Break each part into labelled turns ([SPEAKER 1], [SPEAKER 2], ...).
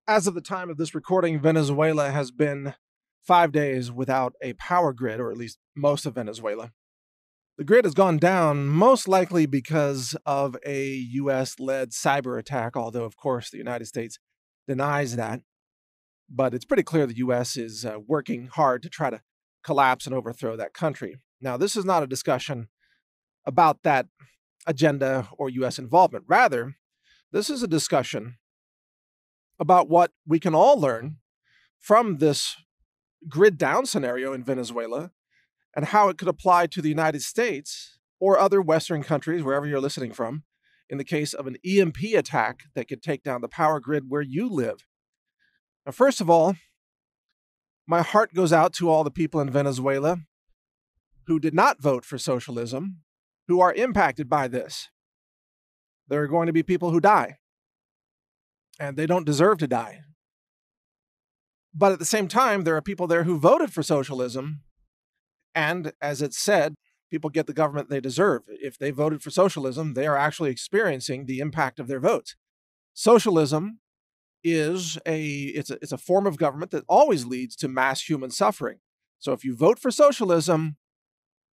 [SPEAKER 1] As of the time of this recording, Venezuela has been 5 days without a power grid, or at least most of Venezuela. The grid has gone down, most likely because of a US led cyber attack, although, of course, the United States denies that. But it's pretty clear the US is working hard to try to collapse and overthrow that country. Now, this is not a discussion about that agenda or US involvement. Rather, this is a discussion about what we can all learn from this grid down scenario in Venezuela and how it could apply to the United States or other Western countries, wherever you're listening from, in the case of an EMP attack that could take down the power grid where you live. Now, first of all, my heart goes out to all the people in Venezuela who did not vote for socialism, who are impacted by this. There are going to be people who die, and they don't deserve to die. But at the same time, there are people there who voted for socialism, and as it's said, people get the government they deserve. If they voted for socialism, they are actually experiencing the impact of their votes. Socialism is it's a form of government that always leads to mass human suffering. So if you vote for socialism,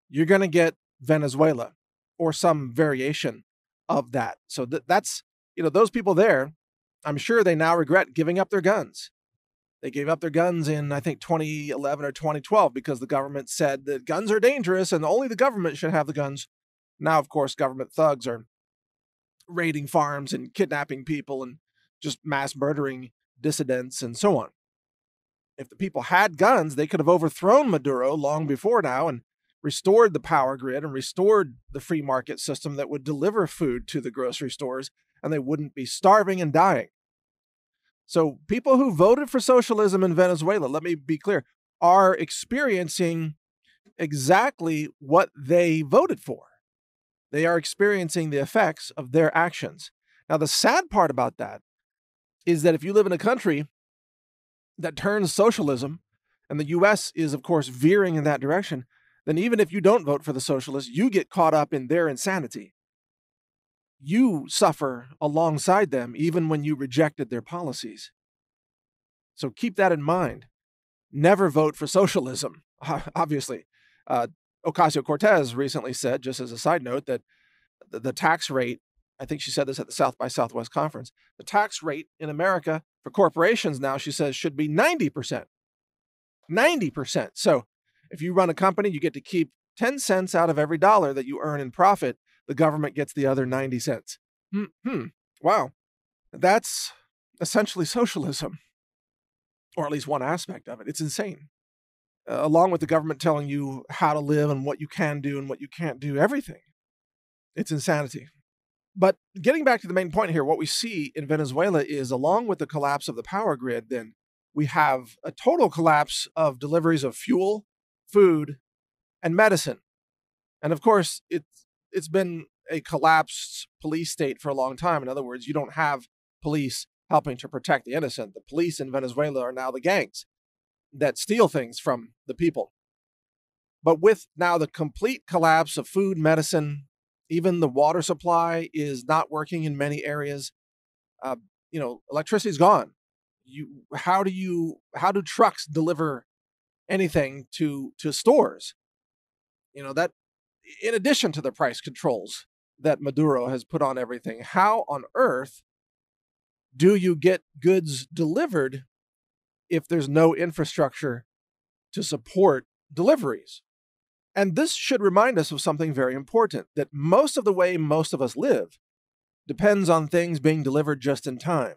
[SPEAKER 1] you're going to get Venezuela or some variation of that. So that's, those people there, I'm sure they now regret giving up their guns. They gave up their guns in, I think, 2011 or 2012 because the government said that guns are dangerous and only the government should have the guns. Now, of course, government thugs are raiding farms and kidnapping people and just mass murdering dissidents and so on. If the people had guns, they could have overthrown Maduro long before now and restored the power grid and restored the free market system that would deliver food to the grocery stores, and they wouldn't be starving and dying. So people who voted for socialism in Venezuela, let me be clear, are experiencing exactly what they voted for. They are experiencing the effects of their actions. Now, the sad part about that is that if you live in a country that turns socialism, and the US is, of course, veering in that direction, then even if you don't vote for the socialists, you get caught up in their insanity. You suffer alongside them, even when you rejected their policies. So keep that in mind. Never vote for socialism, obviously. Ocasio-Cortez recently said, just as a side note, that the tax rate, I think she said this at the South by Southwest conference, the tax rate in America for corporations now, she says, should be 90%. 90%. So if you run a company, you get to keep 10 cents out of every dollar that you earn in profit. The government gets the other 90 cents. Wow. That's essentially socialism, or at least one aspect of it. It's insane. Along with the government telling you how to live and what you can do and what you can't do, everything. It's insanity. But getting back to the main point here, what we see in Venezuela is, along with the collapse of the power grid, then we have a total collapse of deliveries of fuel, food, and medicine. And of course, it's been a collapsed police state for a long time. In other words, you don't have police helping to protect the innocent. The police in Venezuela are now the gangs that steal things from the people. But with now the complete collapse of food, medicine, even the water supply is not working in many areas. Electricity's gone. How do trucks deliver anything to stores? That, in addition to the price controls that Maduro has put on everything, how on earth do you get goods delivered if there's no infrastructure to support deliveries? And this should remind us of something very important, that most of the way most of us live depends on things being delivered just in time.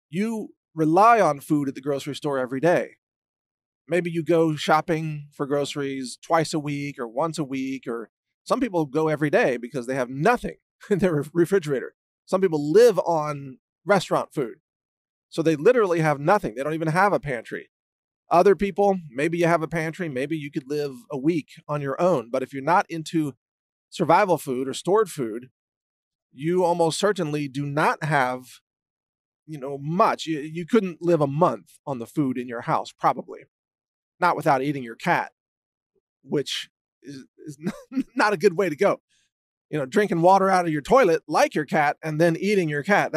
[SPEAKER 1] You rely on food at the grocery store every day. Maybe you go shopping for groceries twice a week or once a week, or some people go every day because they have nothing in their refrigerator. Some people live on restaurant food, so they literally have nothing. They don't even have a pantry. Other people, maybe you have a pantry, maybe you could live a week on your own. But if you're not into survival food or stored food, you almost certainly do not have, much. You couldn't live a month on the food in your house, probably. Not without eating your cat, which is not a good way to go. Drinking water out of your toilet like your cat and then eating your cat.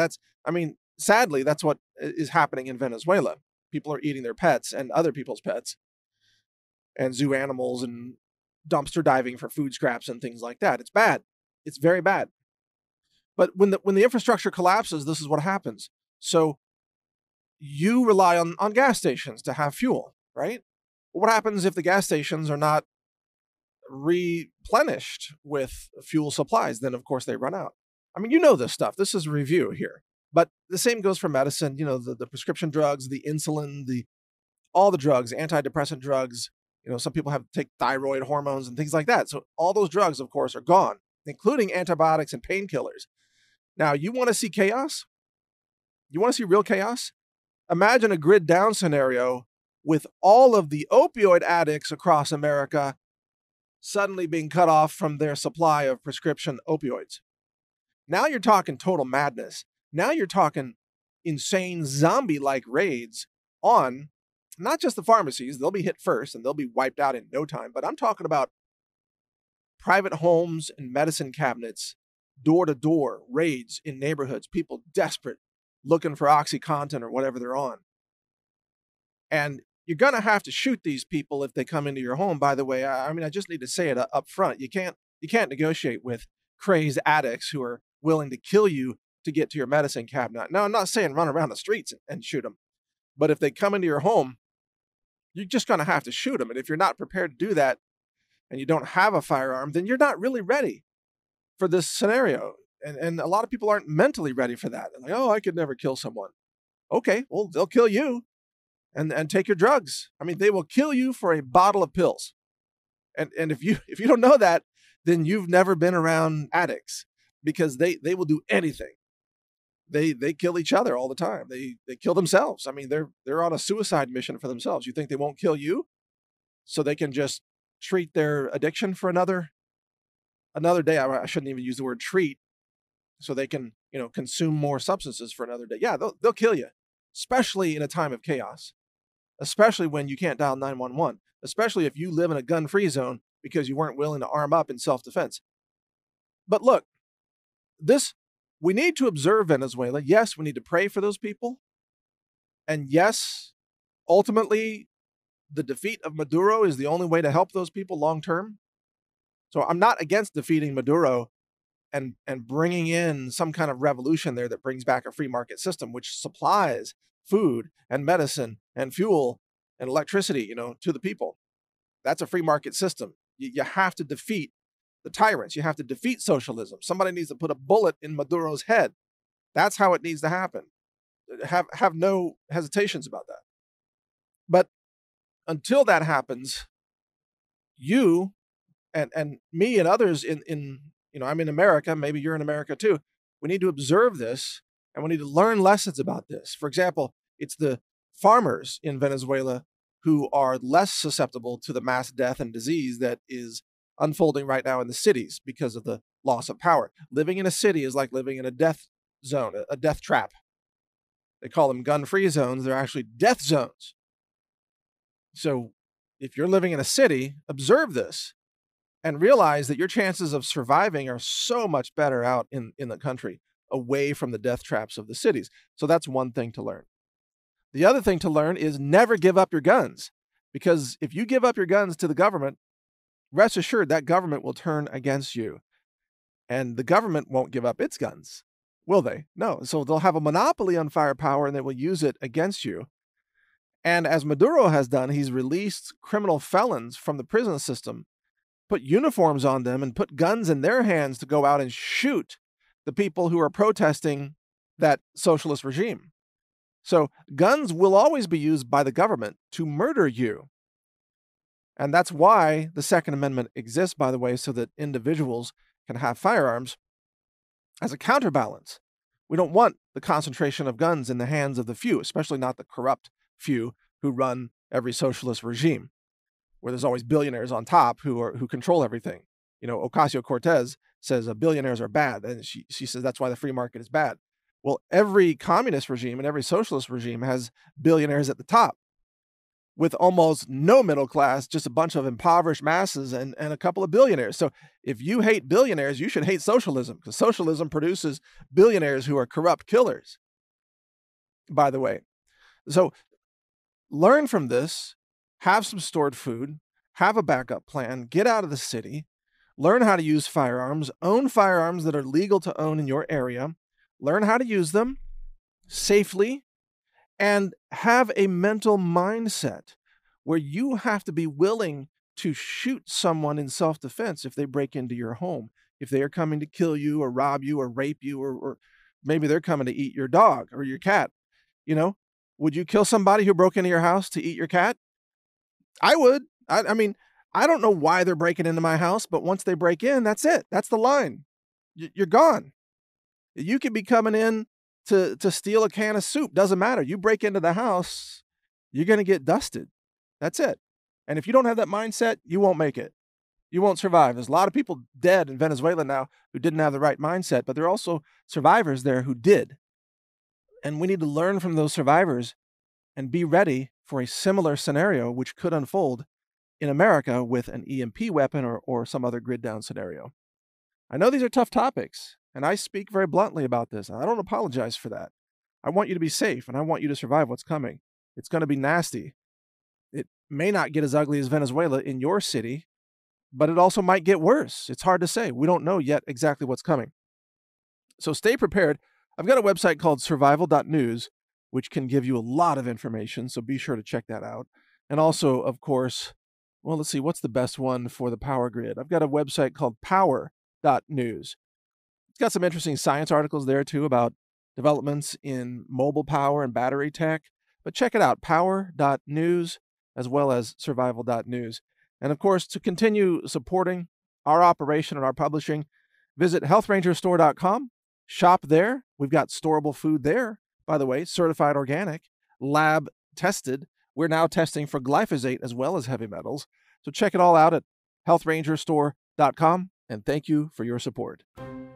[SPEAKER 1] sadly, that's what is happening in Venezuela. People are eating their pets and other people's pets, and zoo animals, and dumpster diving for food scraps and things like that. It's bad. It's very bad. But when the infrastructure collapses, this is what happens. So you rely on gas stations to have fuel, right? What happens if the gas stations are not replenished with fuel supplies? Then, of course, they run out. I mean, you know this stuff. This is a review here. But the same goes for medicine. You know, the prescription drugs, the insulin, all the drugs, antidepressant drugs. You know, some people have to take thyroid hormones and things like that. So all those drugs, of course, are gone, including antibiotics and painkillers. Now, you want to see chaos? You want to see real chaos? Imagine a grid down scenario with all of the opioid addicts across America suddenly being cut off from their supply of prescription opioids. Now you're talking total madness. Now you're talking insane zombie-like raids on not just the pharmacies. They'll be hit first and they'll be wiped out in no time. But I'm talking about private homes and medicine cabinets, door-to-door raids in neighborhoods, people desperate, looking for OxyContin or whatever they're on. And you're going to have to shoot these people if they come into your home, by the way. I mean, I just need to say it up front. You can't negotiate with crazed addicts who are willing to kill you to get to your medicine cabinet. Now, I'm not saying run around the streets and shoot them. But if they come into your home, you're just going to have to shoot them. And if you're not prepared to do that and you don't have a firearm, then you're not really ready for this scenario. And a lot of people aren't mentally ready for that. They're like, oh, I could never kill someone. Okay, well, they'll kill you and take your drugs. I mean, they will kill you for a bottle of pills. And if you don't know that, then you've never been around addicts, because they will do anything. They kill each other all the time. They kill themselves. I mean, they're on a suicide mission for themselves. You think they won't kill you so they can just treat their addiction for another day? I shouldn't even use the word treat. So they can, consume more substances for another day. Yeah, they'll kill you, especially in a time of chaos, especially when you can't dial 911, especially if you live in a gun-free zone because you weren't willing to arm up in self-defense. But look, we need to observe Venezuela. Yes, we need to pray for those people. And yes, ultimately, the defeat of Maduro is the only way to help those people long term. So I'm not against defeating Maduro and bringing in some kind of revolution there that brings back a free market system, which supplies food and medicine and fuel and electricity, to the people. That's a free market system. You have to defeat the tyrants. You have to defeat socialism. Somebody needs to put a bullet in Maduro's head. That's how it needs to happen. Have no hesitations about that. But until that happens, you and me and others I'm in America, maybe you're in America too, we need to observe this and we need to learn lessons about this. For example, it's the farmers in Venezuela who are less susceptible to the mass death and disease that is unfolding right now in the cities because of the loss of power. Living in a city is like living in a death zone, a death trap. They call them gun-free zones. They're actually death zones. So if you're living in a city, observe this and realize that your chances of surviving are so much better out in the country, away from the death traps of the cities. So that's one thing to learn. The other thing to learn is never give up your guns, because if you give up your guns to the government, rest assured that government will turn against you. And the government won't give up its guns, will they? No. So they'll have a monopoly on firepower and they will use it against you. And as Maduro has done, he's released criminal felons from the prison system, put uniforms on them, and put guns in their hands to go out and shoot the people who are protesting that socialist regime. So guns will always be used by the government to murder you. And that's why the Second Amendment exists, by the way, so that individuals can have firearms as a counterbalance. We don't want the concentration of guns in the hands of the few, especially not the corrupt few who run every socialist regime, where there's always billionaires on top who control everything. Ocasio-Cortez says billionaires are bad, and she says that's why the free market is bad. Well, every communist regime and every socialist regime has billionaires at the top, with almost no middle class, just a bunch of impoverished masses and a couple of billionaires. So if you hate billionaires, you should hate socialism, because socialism produces billionaires who are corrupt killers. by the way. So learn from this, have some stored food, have a backup plan, get out of the city, learn how to use firearms, own firearms that are legal to own in your area, learn how to use them safely, and have a mental mindset where you have to be willing to shoot someone in self-defense if they break into your home, if they are coming to kill you or rob you or rape you, or maybe they're coming to eat your dog or your cat. You know, would you kill somebody who broke into your house to eat your cat? I would. I mean, I don't know why they're breaking into my house, but once they break in, that's it. That's the line. You're gone. You could be coming in to steal a can of soup. Doesn't matter. You break into the house, you're going to get dusted. That's it. And if you don't have that mindset, you won't make it. You won't survive. There's a lot of people dead in Venezuela now who didn't have the right mindset, but there are also survivors there who did. And we need to learn from those survivors and be ready for a similar scenario which could unfold in America with an EMP weapon or some other grid down scenario. I know these are tough topics, and I speak very bluntly about this. I don't apologize for that. I want you to be safe, and I want you to survive what's coming. It's going to be nasty. It may not get as ugly as Venezuela in your city, but it also might get worse. It's hard to say. We don't know yet exactly what's coming. So stay prepared. I've got a website called survival.news, which can give you a lot of information, so be sure to check that out. And also, of course, well, let's see, what's the best one for the power grid? I've got a website called power.news. It's got some interesting science articles there, too, about developments in mobile power and battery tech. But check it out, power.news, as well as survival.news. And, of course, to continue supporting our operation and our publishing, visit healthrangerstore.com. Shop there. We've got storable food there, by the way, certified organic, lab tested. We're now testing for glyphosate as well as heavy metals. So check it all out at healthrangerstore.com, and thank you for your support.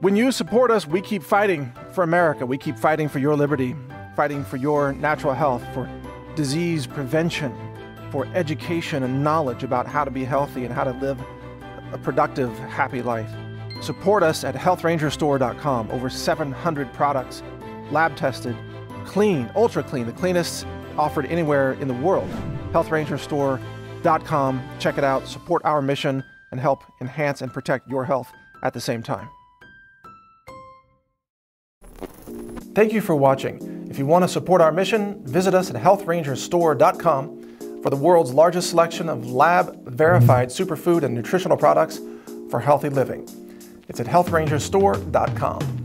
[SPEAKER 1] When you support us, we keep fighting for America. We keep fighting for your liberty, fighting for your natural health, for disease prevention, for education and knowledge about how to be healthy and how to live a productive, happy life. Support us at healthrangerstore.com. Over 700 products, lab tested, clean, ultra clean, the cleanest offered anywhere in the world. healthrangerstore.com. Check it out, support our mission, and help enhance and protect your health at the same time. Thank you for watching. If you want to support our mission, visit us at healthrangerstore.com for the world's largest selection of lab-verified superfood and nutritional products for healthy living. It's at healthrangerstore.com.